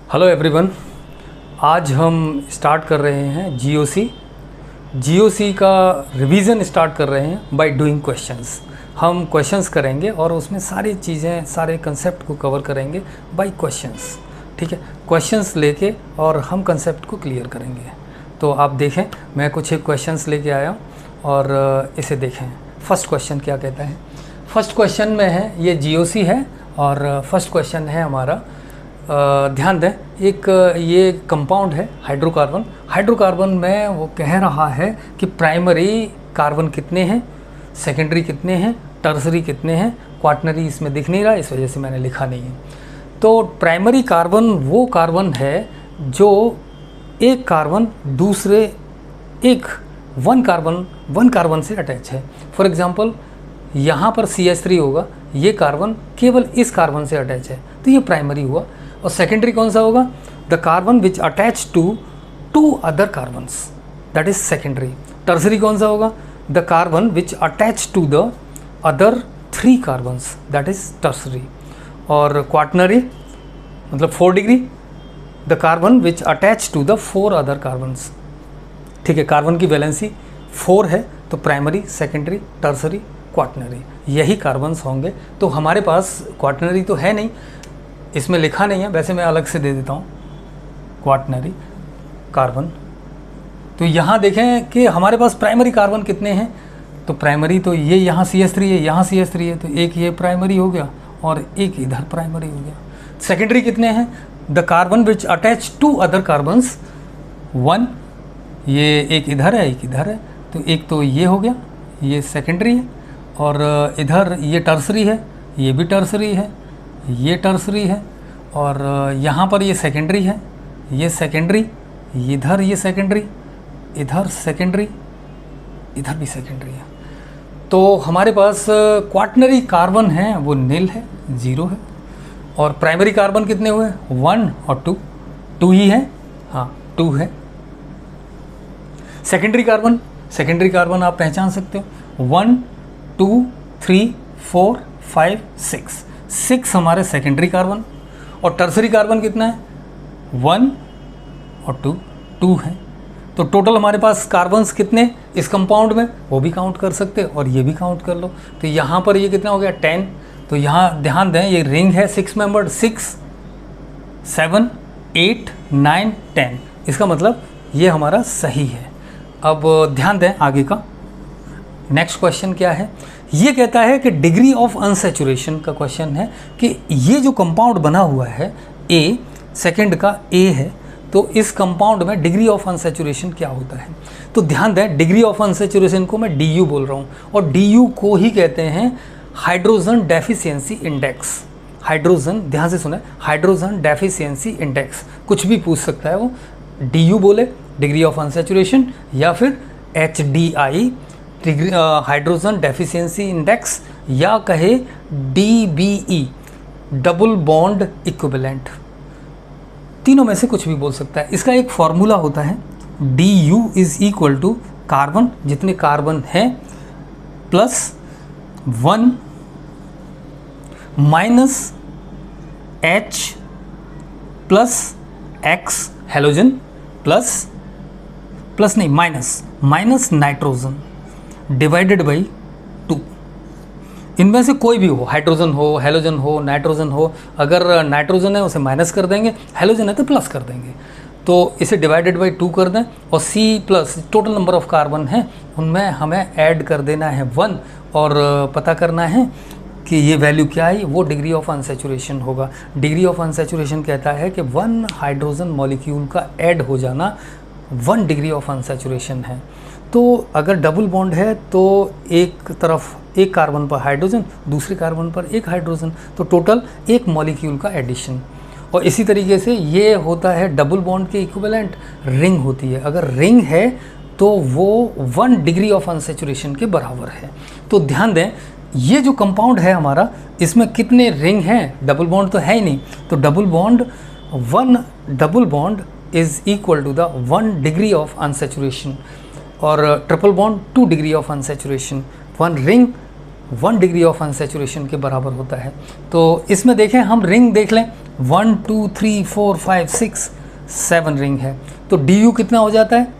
Hello everyone, आज हम start कर रहे हैं जीओसी का रिवीजन स्टार्ट कर रहे हैं बाय डूइंग क्वेश्चंस। हम क्वेश्चंस करेंगे और उसमें सारी चीज़ें, सारे कंसेप्ट को कवर करेंगे बाय क्वेश्चंस। ठीक है, क्वेश्चंस लेके और हम कंसेप्ट को क्लियर करेंगे। तो आप देखें, मैं कुछ एक क्वेश्चंस लेके आया हूँ और इसे देखें। फर्स्ट क्वेश्चन क्या कहता है? फर्स्ट क्वेश्चन में है, ये जीओसी है और फर्स्ट क्वेश्चन है हमारा, ध्यान दें, एक ये कंपाउंड है हाइड्रोकार्बन। हाइड्रोकार्बन में वो कह रहा है कि प्राइमरी कार्बन कितने हैं, सेकेंडरी कितने हैं, टर्सरी कितने हैं। क्वाटनरी इसमें दिख नहीं रहा, इस वजह से मैंने लिखा नहीं है। तो प्राइमरी कार्बन वो कार्बन है जो एक कार्बन दूसरे वन कार्बन से अटैच है। फॉर एग्जांपल यहाँ पर CH3 होगा, ये कार्बन केवल इस कार्बन से अटैच है, तो ये प्राइमरी हुआ। और सेकेंडरी कौन सा होगा? The carbon which attach to 2 other carbons, that is secondary. Tertiary कौन सा होगा? The carbon which attach to the other 3 carbons, that is tertiary. और क्वाटनरी मतलब 4 degree, the carbon which attach to the 4 other carbons. ठीक है, carbon की valency 4 है, तो प्राइमरी, सेकेंडरी, टर्सरी, क्वाटनरी, यही कार्बन्स होंगे। तो हमारे पास क्वाटनरी तो है नहीं, इसमें लिखा नहीं है, वैसे मैं अलग से दे देता हूँ क्वाटनरी कार्बन। तो यहाँ देखें कि हमारे पास प्राइमरी कार्बन कितने हैं। तो प्राइमरी तो ये यहाँ CH3 है, यहाँ CH3 है, तो एक ये प्राइमरी हो गया और एक इधर प्राइमरी हो गया। सेकेंडरी कितने हैं? The carbon which attach to other carbons 1, ये एक इधर है, एक इधर है, तो एक तो ये हो गया, ये सेकेंडरी है। और इधर ये टर्सरी है, ये भी टर्सरी है, ये टर्सरी है। और यहाँ पर ये सेकेंडरी है, ये सेकेंडरी, इधर ये सेकेंडरी, इधर सेकेंडरी, इधर भी सेकेंडरी है। तो हमारे पास क्वाटनरी कार्बन है वो नील है, 0 है। और प्राइमरी कार्बन कितने हुए? 1 और 2 ही है, हाँ 2 है। सेकेंडरी कार्बन आप पहचान सकते हो, 1 2 3 4 5 6 हमारे सेकेंडरी कार्बन। और टर्सरी कार्बन कितना है? 1 और 2 है। तो टोटल हमारे पास कार्बन्स कितने इस कंपाउंड में, वो भी काउंट कर सकते हैं और ये भी काउंट कर लो। तो यहाँ पर ये कितना हो गया? 10। तो यहाँ ध्यान दें, ये रिंग है 6 मेंबर्ड, 6 7 8 9 10, इसका मतलब ये हमारा सही है। अब ध्यान दें आगे का, नेक्स्ट क्वेश्चन क्या है? ये कहता है कि डिग्री ऑफ अनसैचुरेशन का क्वेश्चन है कि ये जो कंपाउंड बना हुआ है A, सेकंड का A है, तो इस कंपाउंड में डिग्री ऑफ अनसैचुरेशन क्या होता है? तो ध्यान दें, डिग्री ऑफ अनसैचुरेशन को मैं DU बोल रहा हूँ और DU को ही कहते हैं हाइड्रोजन डेफिशिएंसी इंडेक्स। हाइड्रोजन, ध्यान से सुने, हाइड्रोजन डेफिशिएंसी इंडेक्स, कुछ भी पूछ सकता है वो। DU बोले डिग्री ऑफ अनसैचुरेशन, या फिर HDI हाइड्रोजन डेफिशिएंसी इंडेक्स, या कहे DBE डबल बॉन्ड इक्विवेलेंट, तीनों में से कुछ भी बोल सकता है। इसका एक फॉर्मूला होता है, DU is equal to carbon, जितने कार्बन हैं plus 1 minus H plus X halogen plus नहीं माइनस नाइट्रोजन डिवाइडेड बाई 2। इनमें से कोई भी हो, हाइड्रोजन हो, हेलोजन हो, नाइट्रोजन हो। अगर नाइट्रोजन है उसे माइनस कर देंगे, हेलोजन है तो प्लस कर देंगे। तो इसे डिवाइडेड बाई 2 कर दें और C plus total number of carbon है उनमें हमें ऐड कर देना है 1 और पता करना है कि ये वैल्यू क्या है, वो डिग्री ऑफ अनसैचुरेशन होगा। डिग्री ऑफ अनसैचुरेशन कहता है कि 1 हाइड्रोजन मॉलिक्यूल का ऐड हो जाना 1 डिग्री ऑफ अनसैचुरेशन है। तो अगर डबल बॉन्ड है तो एक तरफ एक कार्बन पर हाइड्रोजन, दूसरे कार्बन पर एक हाइड्रोजन, तो टोटल एक मॉलिक्यूल का एडिशन। और इसी तरीके से ये होता है डबल बॉन्ड के इक्विवेलेंट रिंग होती है। अगर रिंग है तो वो 1 डिग्री ऑफ अनसैचुरेशन के बराबर है। तो ध्यान दें, ये जो कंपाउंड है हमारा, इसमें कितने रिंग हैं? डबल बॉन्ड तो है ही नहीं, तो double bond is equal to the 1 degree of unsaturation और triple bond 2 degree of unsaturation. 1 ring 1 degree of unsaturation के बराबर होता है। तो इसमें देखें, हम रिंग देख लें 1 2 3 4 5 6 7 रिंग है। तो डी यू कितना हो जाता है?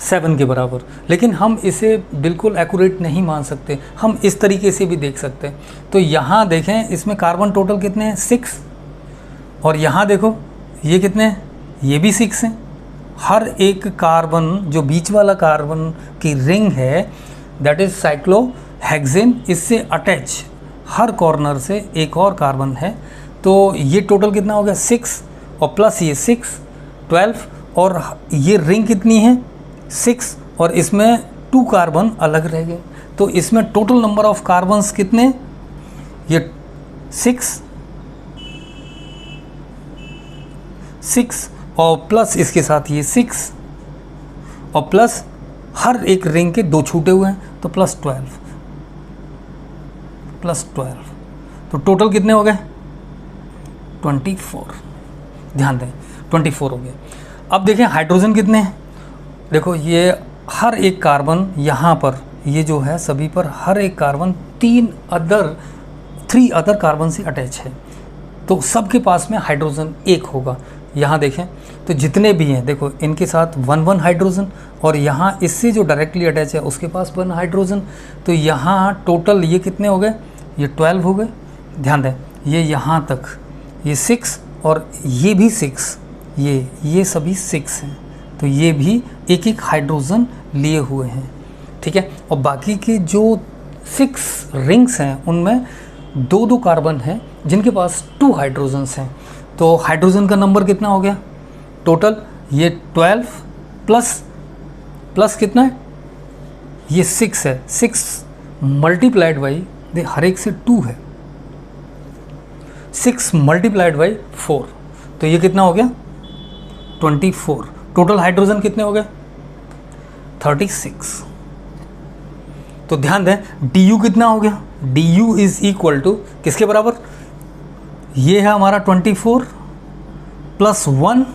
7 के बराबर। लेकिन हम इसे बिल्कुल एक्यूरेट नहीं मान सकते, हम इस तरीके से भी देख सकते हैं। तो यहाँ देखें, इसमें कार्बन टोटल कितने हैं? 6। और यहाँ देखो ये कितने हैं? ये भी 6 हैं। हर एक कार्बन, जो बीच वाला कार्बन की रिंग है, दैट इज साइक्लोहेक्सेन, इससे अटैच हर कॉर्नर से एक और कार्बन है। तो ये टोटल कितना हो गया? 6 और प्लस ये 6 12। और ये रिंग कितनी है? 6, और इसमें 2 कार्बन अलग रह गए। तो इसमें टोटल नंबर ऑफ कार्बन्स कितने? ये 6 और प्लस इसके साथ ये 6 और प्लस हर एक रिंग के 2 छूटे हुए हैं, तो प्लस 12। तो टोटल कितने हो गए? 24। ध्यान दें, 24 हो गए। अब देखें हाइड्रोजन कितने हैं। देखो ये हर एक कार्बन यहाँ पर, ये जो है सभी पर हर एक कार्बन 3 अदर कार्बन से अटैच है। तो सबके पास में हाइड्रोजन 1 होगा। यहाँ देखें तो जितने भी हैं, देखो इनके साथ 1 हाइड्रोजन, और यहाँ इससे जो डायरेक्टली अटैच है उसके पास 1 हाइड्रोजन। तो यहाँ टोटल ये कितने हो गए? ये 12 हो गए। ध्यान दें, ये यहाँ तक ये 6 और ये भी 6, ये सभी 6 हैं। तो ये भी एक एक हाइड्रोजन लिए हुए हैं, ठीक है। और बाकी के जो 6 रिंग्स हैं उनमें 2 कार्बन हैं जिनके पास 2 हाइड्रोजन्स हैं। तो हाइड्रोजन का नंबर कितना हो गया टोटल? ये 12 प्लस कितना है? ये 6 है। 6 मल्टीप्लाइड बाई, हर एक से 2 है, 6 मल्टीप्लाइड बाई 4, तो ये कितना हो गया? 24। टोटल हाइड्रोजन कितने हो गए? 36। तो ध्यान दें, डी यू कितना हो गया? D U is equal to किसके बराबर? ये है हमारा 24 प्लस 1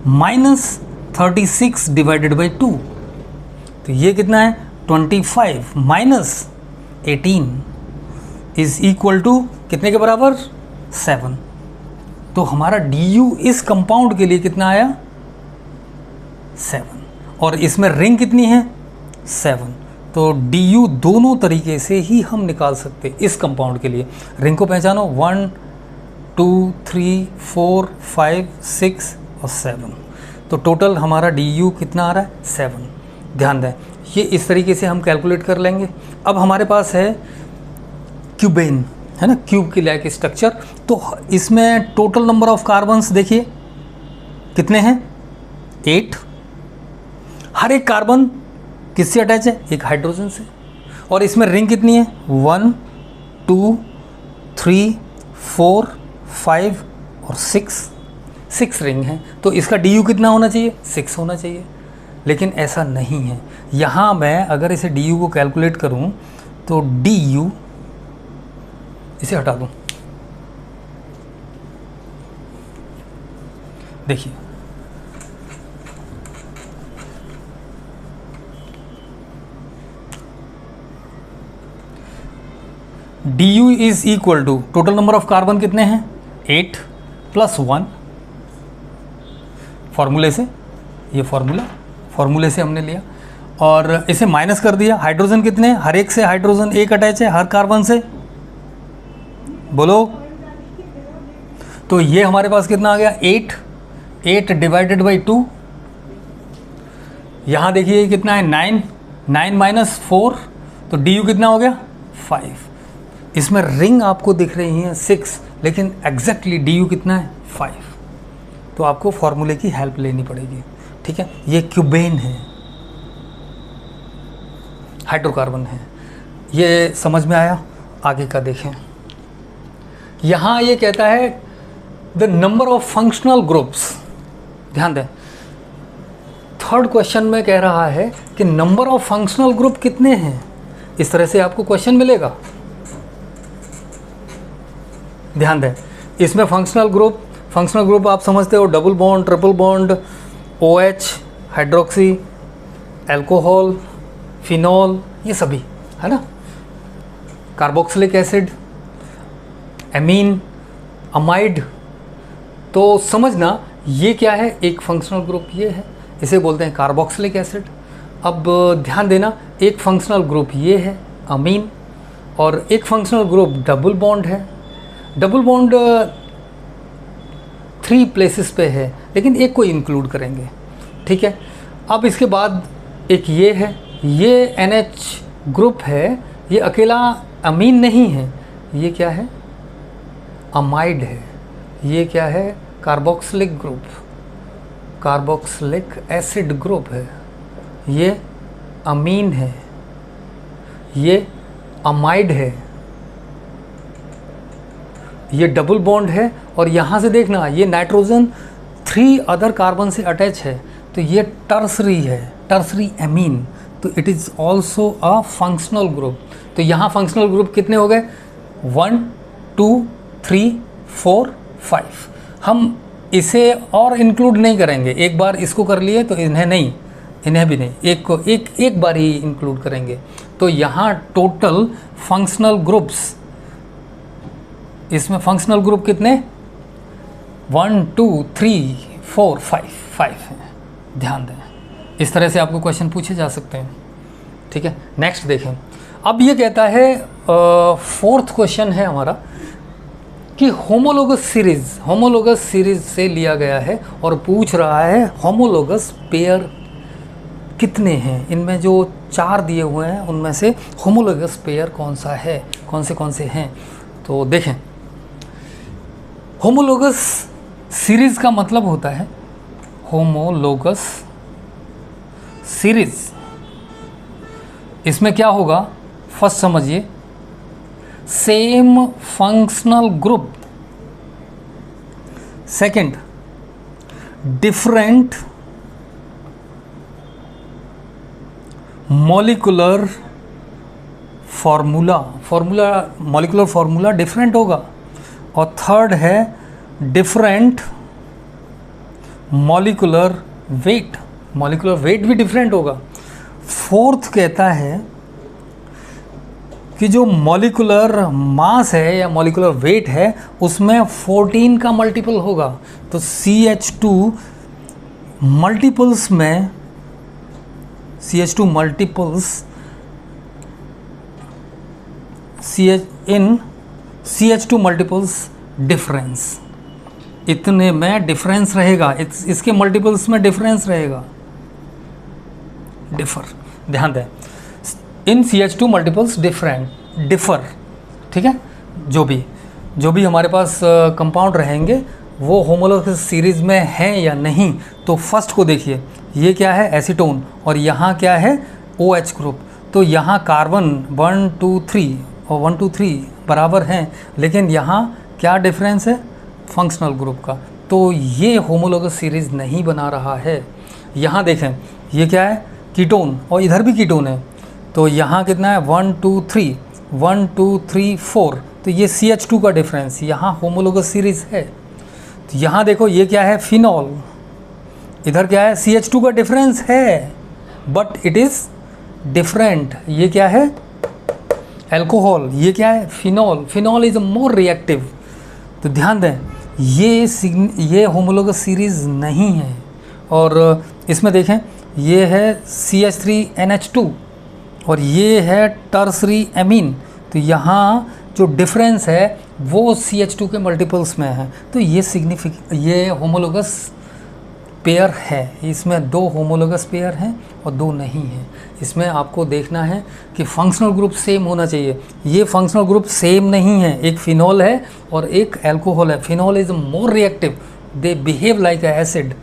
माइनस 36 डिवाइडेड बाई 2। तो ये कितना है? 25 माइनस 18 इज इक्वल टू कितने के बराबर? 7। तो हमारा डी यू इस कंपाउंड के लिए कितना आया? 7। और इसमें रिंग कितनी है? 7। तो डी यू दोनों तरीके से ही हम निकाल सकते हैं इस कंपाउंड के लिए। रिंग को पहचानो, 1 2 3 4 5 6 और 7। तो टोटल हमारा डी यू कितना आ रहा है? 7। ध्यान दें, ये इस तरीके से हम कैलकुलेट कर लेंगे। अब हमारे पास है क्यूबेन, है ना, क्यूब की लाइक स्ट्रक्चर। तो इसमें टोटल नंबर ऑफ कार्बन्स देखिए कितने हैं? 8। हर एक कार्बन किससे अटैच है? एक हाइड्रोजन से। और इसमें रिंग कितनी है? 1 2 3 4 5 और 6 रिंग हैं। तो इसका डी यू कितना होना चाहिए? 6 होना चाहिए। लेकिन ऐसा नहीं है। यहाँ मैं अगर इसे डी यू को कैलकुलेट करूँ तो डी यू, इसे हटा दूँ, देखिए D U is equal to total number of carbon कितने हैं? 8 प्लस 1। फॉर्मूले से, ये फॉर्मूले से हमने लिया और इसे माइनस कर दिया। हाइड्रोजन कितने हैं? हर एक से हाइड्रोजन 1 अटैच है, हर कार्बन से, बोलो। तो ये हमारे पास कितना आ गया? 8 डिवाइडेड बाई 2। यहाँ देखिए कितना है? 9 माइनस 4, तो डी यू कितना हो गया? 5। इसमें रिंग आपको दिख रही हैं 6, लेकिन एग्जैक्टली डी यू कितना है? 5। तो आपको फॉर्मूले की हेल्प लेनी पड़ेगी, ठीक है। ये क्यूबेन है, हाइड्रोकार्बन है। ये समझ में आया? आगे का देखें। यहाँ ये कहता है the number of functional groups. ध्यान दें, थर्ड क्वेश्चन में कह रहा है कि नंबर ऑफ फंक्शनल ग्रुप कितने हैं। इस तरह से आपको क्वेश्चन मिलेगा। ध्यान दें, इसमें फंक्शनल ग्रुप आप समझते हो, double bond, triple bond, OH, hydroxy, alcohol, phenol, ये सभी है ना, कार्बोक्सिलिक एसिड, एमीन, अमाइड, तो समझना ये क्या है, एक फंक्शनल ग्रुप ये है, इसे बोलते हैं कार्बोक्सिलिक एसिड। अब ध्यान देना, एक फंक्शनल ग्रुप ये है अमीन, और एक फंक्शनल ग्रुप डबल बॉन्ड है। डबल बॉन्ड 3 प्लेसेस पे है, लेकिन एक को इंक्लूड करेंगे, ठीक है। अब इसके बाद एक ये है, ये NH ग्रुप है, ये अकेला अमीन नहीं है, ये क्या है, अमाइड है। ये क्या है, carboxylic group, carboxylic acid group है। ये अमीन है, ये अमाइड है, ये डबल बॉन्ड है, और यहाँ से देखना ये नाइट्रोजन 3 अदर कार्बन से अटैच है, तो ये टर्सरी है, टर्सरी एमीन, तो it is also a functional group. तो यहाँ फंक्शनल ग्रुप कितने हो गए, 1 2 3 4 5। हम इसे और इंक्लूड नहीं करेंगे, एक बार इसको कर लिए तो इन्हें नहीं, इन्हें भी नहीं, एक को एक बार ही इंक्लूड करेंगे। तो यहाँ टोटल फंक्शनल ग्रुप्स, इसमें फंक्शनल ग्रुप कितने, 1 2 3 4 5 हैं। ध्यान दें, इस तरह से आपको क्वेश्चन पूछे जा सकते हैं, ठीक है। नेक्स्ट देखें, अब ये कहता है 4th क्वेश्चन है हमारा कि होमोलोगस सीरीज से लिया गया है और पूछ रहा है होमोलोगस पेयर कितने हैं, इनमें जो 4 दिए हुए हैं उनमें से होमोलोगस पेयर कौन सा है, कौन से हैं। तो देखें, होमोलोगस सीरीज का मतलब होता है, होमोलोगस सीरीज, इसमें क्या होगा, फर्स्ट समझिए, same functional group, second different molecular molecular formula different होगा, और थर्ड है डिफरेंट मॉलिक्यूलर वेट भी डिफरेंट होगा। 4th कहता है कि जो मॉलिक्यूलर मास है या मॉलिक्यूलर वेट है उसमें 14 का मल्टीपल होगा। तो CH2 मल्टीपल्स में, CH2 multiples CH2 multiples difference, इतने में डिफरेंस रहेगा, इसके मल्टीपल्स में डिफरेंस रहेगा, ध्यान दें, इन CH2 मल्टीपल्स डिफर, ठीक है। जो भी हमारे पास कंपाउंड रहेंगे वो होमोलोगस सीरीज में हैं या नहीं। तो फर्स्ट को देखिए, ये क्या है, एसीटोन, और यहाँ क्या है, OH ग्रुप। तो यहाँ कार्बन 1 2 3 और 1 2 3 बराबर हैं, लेकिन यहाँ क्या डिफरेंस है, फंक्शनल ग्रुप का। तो ये होमोलोगस सीरीज नहीं बना रहा है। यहाँ देखें, ये क्या है, कीटोन, और इधर भी कीटोन है। तो यहाँ कितना है, 1 2 3 4, तो ये CH2 का डिफरेंस, यहाँ होमोलोगस सीरीज है। तो यहाँ देखो, ये क्या है, फिनॉल, इधर क्या है, CH2 का डिफरेंस है, बट इट इज़ डिफरेंट। ये क्या है, एल्कोहल, ये क्या है, फिनॉल इज़ मोर रिएक्टिव। तो ध्यान दें, ये होमोलोगस सीरीज नहीं है। और इसमें देखें, ये है CH3NH2 और ये है टर्सरी एमीन। तो यहाँ जो डिफरेंस है वो CH2 के मल्टीपल्स में है। तो ये होमोलोगस पेयर है, इसमें 2 होमोलोगस पेयर हैं और 2 नहीं हैं। इसमें आपको देखना है कि फंक्शनल ग्रुप सेम होना चाहिए। ये फंक्शनल ग्रुप सेम नहीं है, एक फिनॉल है और एक अल्कोहल है। Phenol is more reactive, they behave like a acid,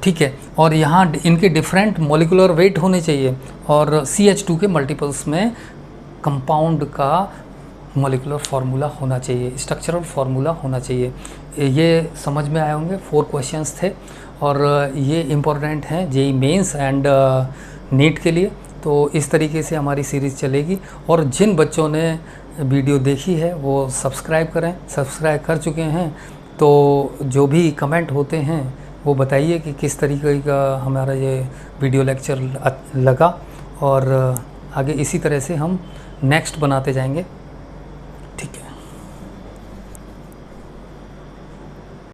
ठीक है। और यहाँ इनके डिफरेंट मॉलिक्यूलर वेट होने चाहिए और CH2 के मल्टीपल्स में कंपाउंड का मॉलिक्यूलर फार्मूला होना चाहिए, स्ट्रक्चरल फार्मूला होना चाहिए। ये समझ में आए होंगे। 4 क्वेश्चंस थे और ये इम्पोर्टेंट हैं जेईई मेंस एंड नीट के लिए। तो इस तरीके से हमारी सीरीज़ चलेगी। और जिन बच्चों ने वीडियो देखी है वो सब्सक्राइब करें, सब्सक्राइब कर चुके हैं तो जो भी कमेंट होते हैं वो बताइए कि किस तरीके का हमारा ये वीडियो लेक्चर लगा। और आगे इसी तरह से हम नेक्स्ट बनाते जाएंगे।